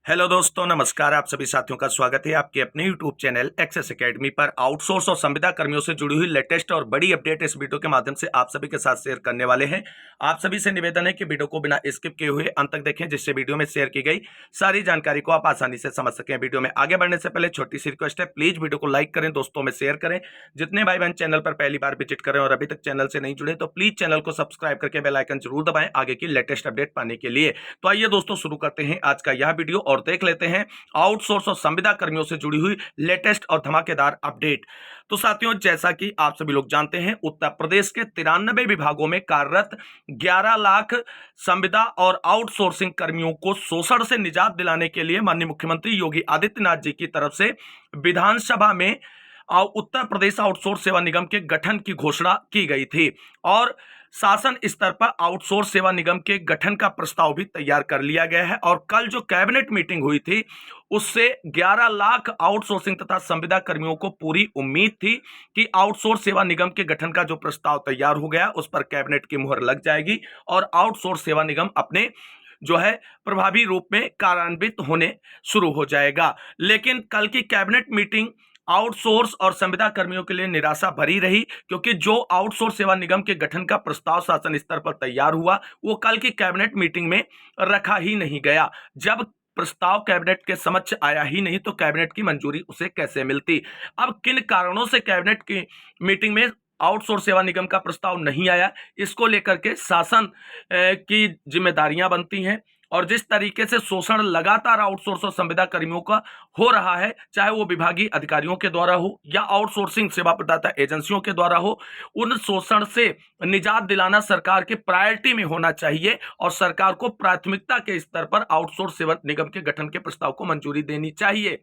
Hello दोस्तों, नमस्कार। आप सभी साथियों का स्वागत है आपके अपने यूट्यूब चैनल एक्सेस एकेडमी पर। आउटसोर्स और संविदा कर्मियों से जुड़ी हुई लेटेस्ट और बड़ी अपडेट इस वीडियो के माध्यम से आप सभी के साथ शेयर करने वाले हैं। आप सभी से निवेदन है कि वीडियो को बिना स्किप किए हुए अंत तक देखें, जिससे वीडियो में शेयर की गई सारी जानकारी को आप आसानी से समझ सकें। वीडियो में आगे बढ़ने से पहले छोटी सी रिक्वेस्ट है, प्लीज वीडियो को लाइक करें, दोस्तों में शेयर करें। जितने भाई बहन चैनल पर पहली बार विजिट करें और अभी तक चैनल से नहीं जुड़े तो प्लीज चैनल को सब्सक्राइब करके बेल आइकन जरूर दबाएं आगे की लेटेस्ट अपडेट पाने के लिए। तो आइए दोस्तों, शुरू करते हैं आज का यह वीडियो और देख लेते हैं आउटसोर्स और संविदा कर्मियों से जुड़ी हुई लेटेस्ट और धमाकेदार अपडेट। तो साथियों, जैसा कि आप सभी लोग जानते हैं, उत्तर प्रदेश के 93 विभागों में कार्यरत 11 लाख संविदा और आउटसोर्सिंग कर्मियों को शोषण से निजात दिलाने के लिए माननीय मुख्यमंत्री योगी आदित्यनाथ जी की तरफ से विधानसभा में उत्तर प्रदेश आउटसोर्स सेवा निगम के गठन की घोषणा की गई थी और शासन स्तर पर आउटसोर्स सेवा निगम के गठन का प्रस्ताव भी तैयार कर लिया गया है। और कल जो कैबिनेट मीटिंग हुई थी उससे 11 लाख आउटसोर्सिंग तथा संविदा कर्मियों को पूरी उम्मीद थी कि आउटसोर्स सेवा निगम के गठन का जो प्रस्ताव तैयार हो गया उस पर कैबिनेट की मुहर लग जाएगी और आउटसोर्स सेवा निगम अपने जो है प्रभावी रूप में कार्यान्वित होने शुरू हो जाएगा। लेकिन कल की कैबिनेट मीटिंग आउटसोर्स और संविदा कर्मियों के लिए निराशा भरी रही, क्योंकि जो आउटसोर्स सेवा निगम के गठन का प्रस्ताव शासन स्तर पर तैयार हुआ वो कल की कैबिनेट मीटिंग में रखा ही नहीं गया। जब प्रस्ताव कैबिनेट के समक्ष आया ही नहीं तो कैबिनेट की मंजूरी उसे कैसे मिलती। अब किन कारणों से कैबिनेट की मीटिंग में आउटसोर्स सेवा निगम का प्रस्ताव नहीं आया, इसको लेकर के शासन की जिम्मेदारियां बनती हैं। और जिस तरीके से शोषण लगातार आउटसोर्स और संविदा कर्मियों का हो रहा है, चाहे वो विभागीय अधिकारियों के द्वारा हो या आउटसोर्सिंग सेवा प्रदाता एजेंसियों के द्वारा हो, उन शोषण से निजात दिलाना सरकार की प्रायोरिटी में होना चाहिए और सरकार को प्राथमिकता के स्तर पर आउटसोर्स सेवा निगम के गठन के प्रस्ताव को मंजूरी देनी चाहिए।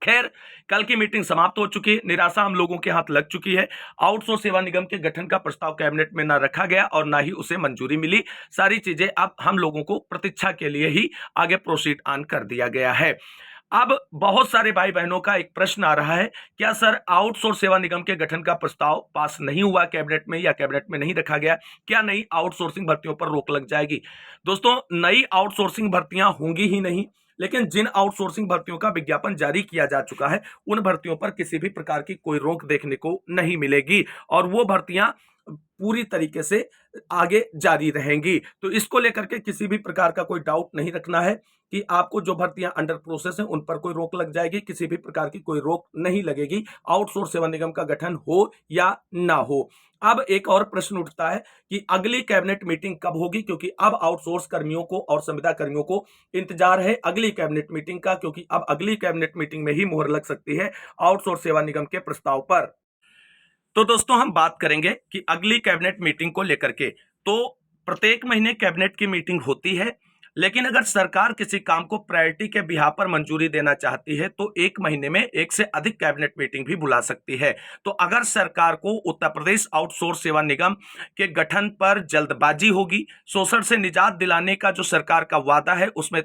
खैर, कल की मीटिंग समाप्त हो चुकी है, निराशा हम लोगों के हाथ लग चुकी है। आउटसोर्स सेवा निगम के गठन का प्रस्ताव कैबिनेट में ना रखा गया और ना ही उसे मंजूरी मिली। सारी चीजें अब हम लोगों को प्रतीक्षा के लिए ही आगे प्रोसीड ऑन कर दिया गया है। अब बहुत सारे भाई बहनों का एक प्रश्न आ रहा है, क्या सर आउटसोर्स सेवा निगम के गठन का प्रस्ताव पास नहीं हुआ कैबिनेट में या कैबिनेट में नहीं रखा गया, क्या नई आउटसोर्सिंग भर्तियों पर रोक लग जाएगी? दोस्तों, नई आउटसोर्सिंग भर्तियां होंगी ही नहीं, लेकिन जिन आउटसोर्सिंग भर्तियों का विज्ञापन जारी किया जा चुका है उन भर्तियों पर किसी भी प्रकार की कोई रोक देखने को नहीं मिलेगी और वो भर्तियां पूरी तरीके से आगे जारी रहेंगी। तो इसको लेकर के किसी भी प्रकार का कोई डाउट नहीं रखना है कि आपको जो भर्तियां अंडर प्रोसेस हैं उन पर कोई रोक लग जाएगी। किसी भी प्रकार की कोई रोक नहीं लगेगी, आउटसोर्स सेवा निगम का गठन हो या ना हो। अब एक और प्रश्न उठता है कि अगली कैबिनेट मीटिंग कब होगी, क्योंकि अब आउटसोर्स कर्मियों को और संविदा कर्मियों को इंतजार है अगली कैबिनेट मीटिंग का, क्योंकि अब अगली कैबिनेट मीटिंग में ही मुहर लग सकती है आउटसोर्स सेवा निगम के प्रस्ताव पर। तो दोस्तों, हम बात करेंगे कि अगली कैबिनेट मीटिंग को लेकर के। तो प्रत्येक महीने कैबिनेट की मीटिंग होती है, लेकिन अगर सरकार किसी काम को प्रायोरिटी के बिहाफ पर मंजूरी देना चाहती है तो एक महीने में एक से अधिक कैबिनेट मीटिंग भी बुला सकती है। तो अगर सरकार को उत्तर प्रदेश आउटसोर्स सेवा निगम के गठन पर जल्दबाजी होगी, शोषण से निजात दिलाने का जो सरकार का वादा है उसमें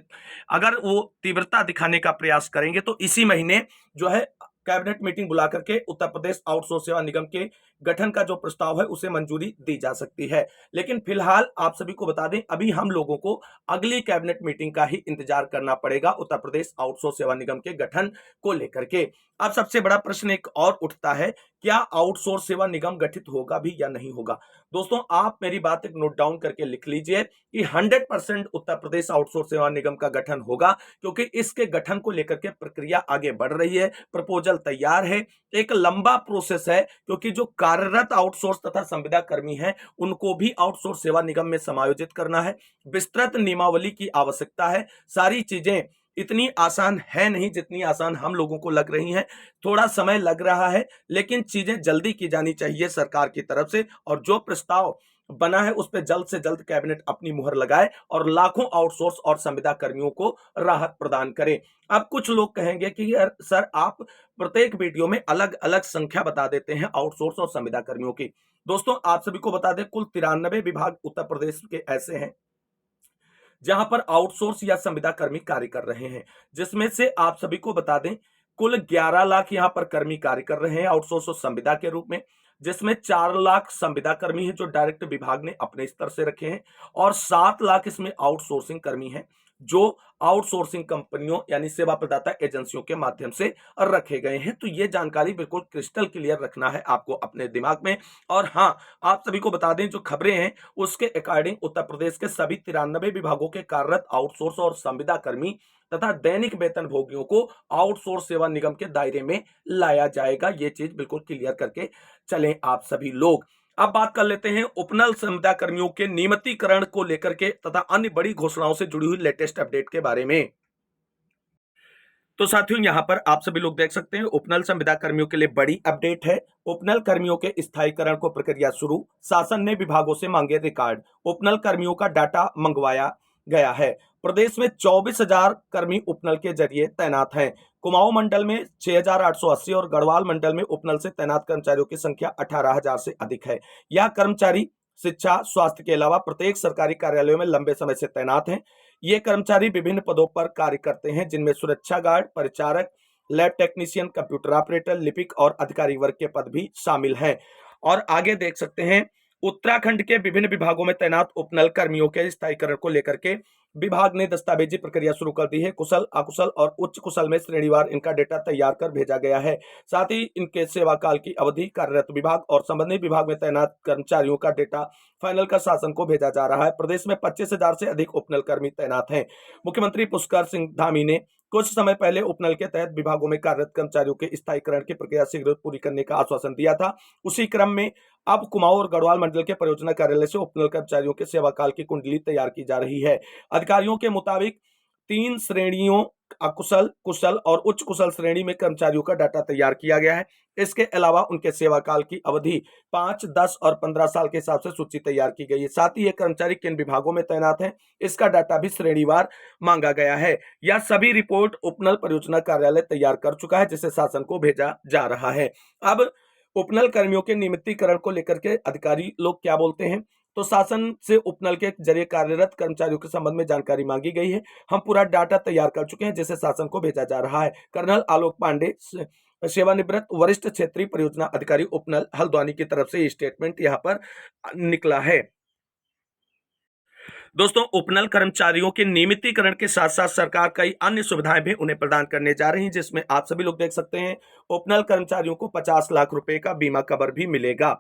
अगर वो तीव्रता दिखाने का प्रयास करेंगे तो इसी महीने जो है कैबिनेट मीटिंग बुला करके उत्तर प्रदेश आउटसोर्स सेवा निगम के गठन का जो प्रस्ताव है उसे मंजूरी दी जा सकती है। लेकिन फिलहाल आप सभी को बता दें, अभी हम लोगों को अगली कैबिनेट मीटिंग का ही इंतजार करना पड़ेगा उत्तर प्रदेश आउटसोर्स सेवा निगम के गठन को लेकर के। अब सबसे बड़ा प्रश्न एक और उठता है, क्या आउटसोर्स सेवा निगम गठित होगा भी या नहीं होगा? दोस्तों, आप मेरी बात एक नोट डाउन करके लिख लीजिए कि 100% उत्तर प्रदेश आउटसोर्स सेवा निगम का गठन होगा, क्योंकि इसके गठन को लेकर के प्रक्रिया आगे बढ़ रही है, प्रपोजल तैयार है। एक लंबा प्रोसेस है, क्योंकि जो कार्यरत आउटसोर्स तथा संविदा कर्मी हैं उनको भी आउटसोर्स सेवा निगम में समायोजित करना है, विस्तृत नियमावली की आवश्यकता है। सारी चीजें इतनी आसान है नहीं जितनी आसान हम लोगों को लग रही हैं। थोड़ा समय लग रहा है, लेकिन चीजें जल्दी की जानी चाहिए सरकार की तरफ से, और जो प्रस्ताव बना है उस पर जल्द से जल्द कैबिनेट अपनी मुहर लगाए और लाखों आउटसोर्स और संविदा कर्मियों को राहत प्रदान करे। अब कुछ लोग कहेंगे कि यार सर, आप प्रत्येक वीडियो में अलग अलग संख्या बता देते हैं आउटसोर्स और संविदा कर्मियों की। दोस्तों, आप सभी को बता दें, कुल 93 विभाग उत्तर प्रदेश के ऐसे हैं जहां पर आउटसोर्स या संविदा कर्मी कार्य कर रहे हैं, जिसमें से आप सभी को बता दें कुल 11 लाख यहां पर कर्मी कार्य कर रहे हैं आउटसोर्स और संविदा के रूप में, जिसमें 4 लाख संविदा कर्मी हैं जो डायरेक्ट विभाग ने अपने स्तर से रखे हैं और 7 लाख इसमें आउटसोर्सिंग कर्मी हैं। जो आउटसोर्सिंग कंपनियों यानी सेवा प्रदाता एजेंसियों के माध्यम से रखे गए हैं। तो ये जानकारी बिल्कुल क्रिस्टल क्लियर रखना है आपको अपने दिमाग में। और हाँ, आप सभी को बता दें, जो खबरें हैं उसके अकॉर्डिंग उत्तर प्रदेश के सभी 93 विभागों के कार्यरत आउटसोर्स और संविदा कर्मी तथा दैनिक वेतन भोगियों को आउटसोर्स सेवा निगम के दायरे में लाया जाएगा। ये चीज बिल्कुल क्लियर करके चलें आप सभी लोग। अब बात कर लेते हैं उपनल संविदा कर्मियों के नियमितीकरण को लेकर के तथा अन्य बड़ी घोषणाओं से जुड़ी हुई लेटेस्ट अपडेट के बारे में। तो साथियों, यहां पर आप सभी लोग देख सकते हैं उपनल संविदा कर्मियों के लिए बड़ी अपडेट है। उपनल कर्मियों के स्थायीकरण को प्रक्रिया शुरू, शासन ने विभागों से मांगे रिकॉर्ड। उपनल कर्मियों का डाटा मंगवाया गया है। प्रदेश में 24,000 कर्मी उपनल के जरिए तैनात हैं। कुमाऊं मंडल में 6,880 और गढ़वाल मंडल में उपनल से तैनात कर्मचारियों की संख्या 18,000 से अधिक है। यह कर्मचारी शिक्षा, स्वास्थ्य के अलावा प्रत्येक सरकारी कार्यालयों में लंबे समय से तैनात हैं। ये कर्मचारी विभिन्न पदों पर कार्य करते हैं, जिनमें सुरक्षा guard, Paricharak, lab technician, computer operator, लिपिक और अधिकारी वर्ग के पद भी शामिल हैं। और आगे देख सकते हैं, उत्तराखंड के विभिन्न विभागों में तैनात उपनल कर्मियों के स्थायीकरण को लेकर के विभाग ने दस्तावेजी प्रक्रिया शुरू कर दी है। कुशल, अकुशल और उच्च कुशल में श्रेणीवार इनका डेटा तैयार कर भेजा गया है। साथ ही इनके सेवा काल की अवधि, कार्यरत विभाग और संबंधित विभाग में तैनात कर्मचारियों का डेटा फाइनल कर शासन को भेजा जा रहा है। प्रदेश में 25,000 से अधिक उपनल कर्मी तैनात हैं। मुख्यमंत्री पुष्कर सिंह धामी ने कुछ समय पहले उपनल के तहत विभागों में कार्यरत कर्मचारियों के स्थायीकरण की प्रक्रिया शीघ्र पूरी करने का आश्वासन दिया था। उसी क्रम में अब कुमाऊं और गढ़वाल मंडल के परियोजना कार्यालय से उपनल कर्मचारियों के सेवा काल की कुंडली तैयार की जा रही है। अधिकारियों के मुताबिक 3 श्रेणियों, अकुशल, कुशल और उच्च कुशल श्रेणी में कर्मचारियों का डाटा तैयार किया गया है। इसके अलावा उनके सेवा काल की अवधि 5, 10 और 15 साल के हिसाब से सूची तैयार की गई है। साथ ही ये कर्मचारी किन विभागों में तैनात हैं, इसका डाटा भी श्रेणीवार मांगा गया है। यह सभी रिपोर्ट उपनल परियोजना कार्यालय तैयार कर चुका है, जिसे शासन को भेजा जा रहा है। अब उपनल कर्मियों के नियमितीकरण को लेकर के अधिकारी लोग क्या बोलते हैं, तो शासन से उपनल के जरिए कार्यरत कर्मचारियों के संबंध में जानकारी मांगी गई है। हम पूरा डाटा तैयार कर चुके हैं, जिसे शासन को भेजा जा रहा है। कर्नल आलोक पांडे, सेवानिवृत्त वरिष्ठ क्षेत्रीय परियोजना अधिकारी उपनल, हल्द्वानी की तरफ से ये स्टेटमेंट यहाँ पर निकला है। दोस्तों, उपनल कर्मचारियों के नियमितीकरण के साथ साथ सरकार कई अन्य सुविधाएं भी उन्हें प्रदान करने जा रही हैं, जिसमें आप सभी लोग देख सकते हैं उपनल कर्मचारियों को 50 लाख रुपए का बीमा कवर भी मिलेगा।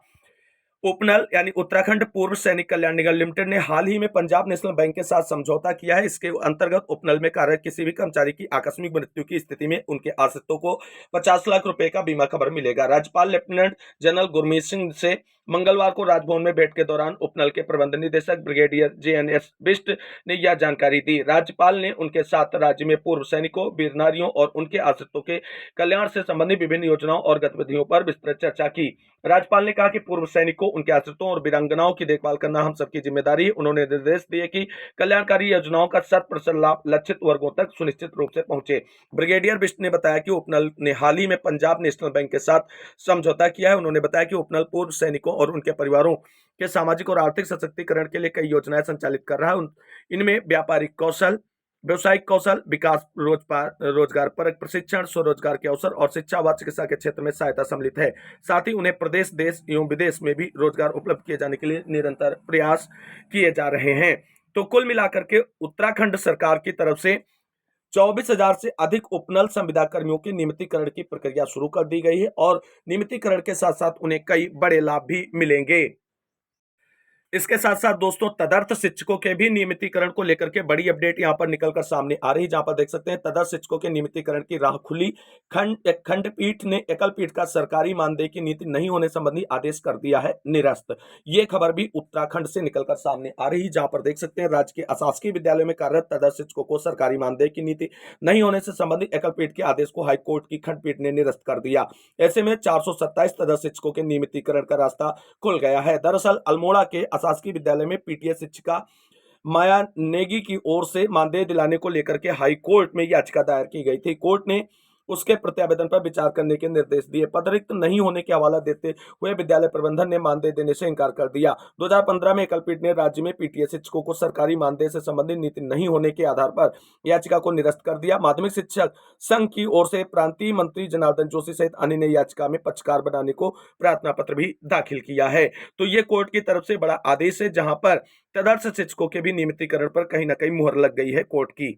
उपनल यानी उत्तराखंड पूर्व सैनिक कल्याण निगम लिमिटेड ने हाल ही में पंजाब नेशनल बैंक के साथ समझौता किया है। इसके अंतर्गत उपनल में कार्यरत किसी भी कर्मचारी की आकस्मिक मृत्यु की स्थिति में उनके आश्रितों को 50 लाख रुपए का बीमा कवर मिलेगा। राज्यपाल लेफ्टिनेंट जनरल गुरमीत सिंह से मंगलवार को राजभवन में भेंट के दौरान उपनल के प्रबंध निदेशक ब्रिगेडियर JNS बिष्ट ने यह जानकारी दी। राज्यपाल ने उनके साथ राज्य में पूर्व सैनिकों, वीर नारियों और उनके आश्रितों के कल्याण से संबंधित विभिन्न योजनाओं और गतिविधियों पर विस्तृत चर्चा की। राज्यपाल ने कहा कि पूर्व सैनिकों, उनके आश्रितों और वीरांगनाओं की देखभाल करना हम सबकी जिम्मेदारी है। उन्होंने निर्देश दिए कि कल्याणकारी योजनाओं का 100% लाभ लक्षित वर्गों तक सुनिश्चित रूप से पहुंचे। ब्रिगेडियर बिष्ट ने बताया कि उपनल ने हाल ही में पंजाब नेशनल बैंक के साथ समझौता किया है। उन्होंने बताया कि उपनल पूर्व सैनिकों और उनके परिवारों के सामाजिक और आर्थिक सशक्तिकरण के लिए कई योजनाएं संचालित कर रहा है। इनमें व्यापारिक कौशल, व्यवसायिक कौशल विकास, रोजगार परक प्रशिक्षण, स्वरोजगार के अवसर और शिक्षा व चिकित्सा के क्षेत्र में सहायता सम्मिलित है। साथ ही उन्हें प्रदेश, देश एवं विदेश में भी रोजगार उपलब्ध किए जाने के लिए निरंतर प्रयास किए जा रहे हैं। तो कुल मिलाकर के उत्तराखंड सरकार की तरफ से 24,000 से अधिक उपनल संविदा कर्मियों के नियमितीकरण की प्रक्रिया शुरू कर दी गई है और नियमितीकरण के साथ साथ उन्हें कई बड़े लाभ भी मिलेंगे। इसके साथ साथ दोस्तों, तदर्थ शिक्षकों के भी नियमितीकरण को लेकर के बड़ी अपडेट यहां पर निकलकर सामने आ रही, जहां पर देख सकते हैं तदर्थ शिक्षकों के नियमितीकरण की राह खुली। खंडपीठ ने एकल पीठ का सरकारी मानदेय की नीति नहीं होने संबंधी आदेश कर दिया है निरस्त। ये खबर भी उत्तराखंड से निकलकर सामने आ रही, जहां पर देख सकते हैं राज्य के अशासकीय विद्यालयों में कार्यरत तदर्थ शिक्षकों को सरकारी मानदेय की नीति नहीं होने से संबंधित एकल पीठ के आदेश को हाईकोर्ट की खंडपीठ ने निरस्त कर दिया। ऐसे में 427 तदर्थ शिक्षकों के नियमितीकरण का रास्ता खुल गया है। दरअसल अल्मोड़ा के शासकीय विद्यालय में PTA शिक्षिका माया नेगी की ओर से मानदेय दिलाने को लेकर के हाई कोर्ट में याचिका दायर की गई थी। कोर्ट ने उसके प्रत्यावेदन पर विचार करने के निर्देश दिए। पदरिक्त नहीं होने के हवाला देते हुए विद्यालय प्रबंधन ने मानदेय देने से इनकार कर दिया। 2015 में एकलपीठ ने राज्य में पीटीए शिक्षकों को सरकारी मानदेय से संबंधित नीति नहीं होने के आधार पर याचिका को निरस्त कर दिया। माध्यमिक शिक्षक संघ की ओर से प्रांतीय मंत्री जनार्दन जोशी सहित अन्य ने याचिका में पक्षकार बनाने को प्रार्थना पत्र भी दाखिल किया है। तो ये कोर्ट की तरफ से बड़ा आदेश है, जहां पर तदर्थ शिक्षकों के भी नियमितीकरण पर कहीं ना कहीं मुहर लग गई है कोर्ट की।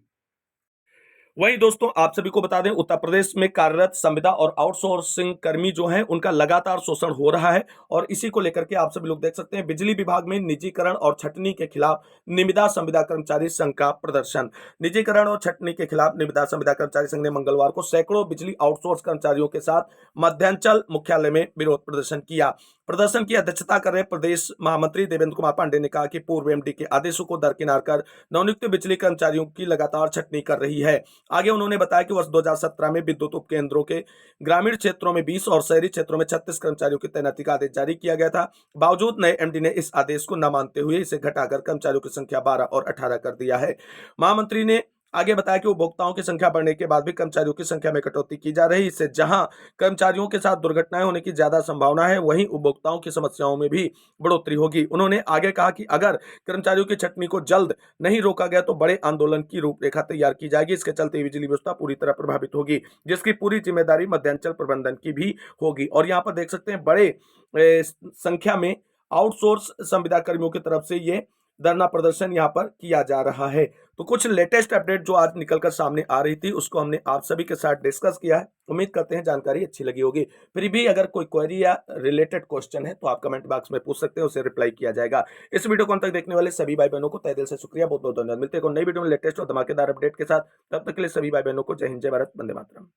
वहीं दोस्तों आप सभी को बता दें, उत्तर प्रदेश में कार्यरत संविदा और आउटसोर्सिंग कर्मी जो हैं उनका लगातार शोषण हो रहा है और इसी को लेकर के आप सभी लोग देख सकते हैं बिजली विभाग में निजीकरण और छटनी के खिलाफ निविदा संविदा कर्मचारी संघ का प्रदर्शन। निजीकरण और छटनी के खिलाफ निविदा संविदा कर्मचारी संघ ने मंगलवार को सैकड़ों बिजली आउटसोर्स कर्मचारियों के साथ मध्यांचल मुख्यालय में विरोध प्रदर्शन किया। प्रदर्शन की अध्यक्षता कर रहे प्रदेश महामंत्री देवेंद्र कुमार पांडे ने कहा कि पूर्व एमडी के आदेशों को दरकिनार कर नवनियुक्त बिजली कर्मचारियों की लगातार छटनी कर रही है। आगे उन्होंने बताया कि वर्ष 2017 में विद्युत उपकेंद्रों के ग्रामीण क्षेत्रों में 20 और शहरी क्षेत्रों में 36 कर्मचारियों की तैनाती का आदेश जारी किया गया था। बावजूद नए एमडी ने इस आदेश को न मानते हुए इसे घटाकर कर्मचारियों की संख्या 12 और 18 कर दिया है। महामंत्री ने आगे बताया कि उपभोक्ताओं की संख्या बढ़ने के बाद भी कर्मचारियों की संख्या में कटौती की जा रही है। इससे जहां कर्मचारियों के साथ दुर्घटनाएं होने की ज्यादा संभावना है, वहीं उपभोक्ताओं की समस्याओं में भी बढ़ोतरी होगी। उन्होंने आगे कहा कि अगर कर्मचारियों की छटनी को जल्द नहीं रोका गया तो बड़े आंदोलन की रूपरेखा तैयार की जाएगी। इसके चलते बिजली व्यवस्था पूरी तरह प्रभावित होगी, जिसकी पूरी जिम्मेदारी मध्यांचल प्रबंधन की भी होगी। और यहाँ पर देख सकते हैं बड़े संख्या में आउटसोर्स संविदा कर्मियों की तरफ से ये धरना प्रदर्शन यहाँ पर किया जा रहा है। तो कुछ लेटेस्ट अपडेट जो आज निकलकर सामने आ रही थी उसको हमने आप सभी के साथ डिस्कस किया है। उम्मीद करते हैं जानकारी अच्छी लगी होगी। फिर भी अगर कोई क्वेरी या रिलेटेड क्वेश्चन है तो आप कमेंट बॉक्स में पूछ सकते हैं, उसे रिप्लाई किया जाएगा। इस वीडियो को अंत तक देखने वाले सभी भाई बहनों को तहे दिल से शुक्रिया, बहुत बहुत धन्यवाद। मिलते हैं नई वीडियो में लेटेस्ट और धमाकेदार अपडेट के साथ। तब तक के लिए सभी भाई बहनों को जय हिंद, जय भारत, वंदे मातरम।